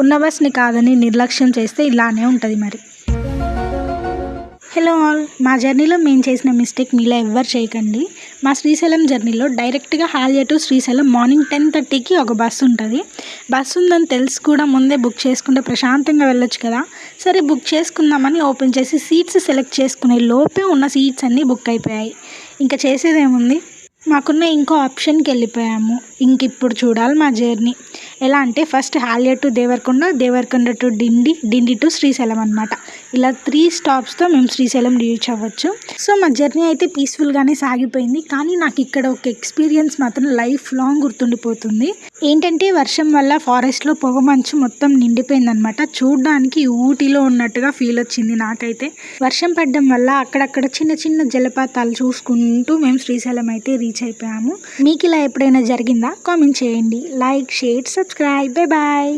ఉన్న బస్ని కాదని నిర్లక్ష్యం చేస్తే ఇలానే ఉంటుంది మరి. హలో ఆల్, మా జర్నీలో మేము చేసిన మిస్టేక్ మీలో ఎవ్వరు చేయకండి. మా శ్రీశైలం జర్నీలో డైరెక్ట్గా హాల్య టు శ్రీశైలం మార్నింగ్ 10:30కి ఒక బస్సు ఉంటుంది. బస్సు ఉందని తెలిసి కూడా ముందే బుక్ చేసుకుంటే ప్రశాంతంగా వెళ్ళొచ్చు కదా. సరే బుక్ చేసుకుందామని ఓపెన్ చేసి సీట్స్ సెలెక్ట్ చేసుకునే లోపే ఉన్న సీట్స్ అన్నీ బుక్ అయిపోయాయి. ఇంకా చేసేదేముంది, మాకున్న ఇంకో ఆప్షన్కి వెళ్ళిపోయాము. ఇంక ఇప్పుడు చూడాలి మా జర్నీ ఎలా అంటే, first Halya to Devarakonda, Devarakonda to Dindi, Dindi to Srisailam అనమాట. ఇలా 3 స్టాప్స్తో మేము శ్రీశైలం రీచ్ అవ్వచ్చు. సో మా జర్నీ అయితే పీస్ఫుల్గానే సాగిపోయింది. కానీ నాకు ఇక్కడ ఒక ఎక్స్పీరియన్స్ మాత్రం లైఫ్ లాంగ్ గుర్తుండిపోతుంది. ఏంటంటే వర్షం వల్ల ఫారెస్ట్లో పొగ మంచు మొత్తం నిండిపోయిందనమాట. చూడడానికి ఊటీలో ఉన్నట్టుగా ఫీల్ వచ్చింది నాకైతే. వర్షం పడడం వల్ల అక్కడక్కడ చిన్న చిన్న జలపాతాలు చూసుకుంటూ మేము శ్రీశైలం అయితే రీచ్ అయిపోయాము. మీకు ఇలా ఎప్పుడైనా జరిగిందా? కామెంట్ చేయండి. Like, share, subscribe. Bye bye.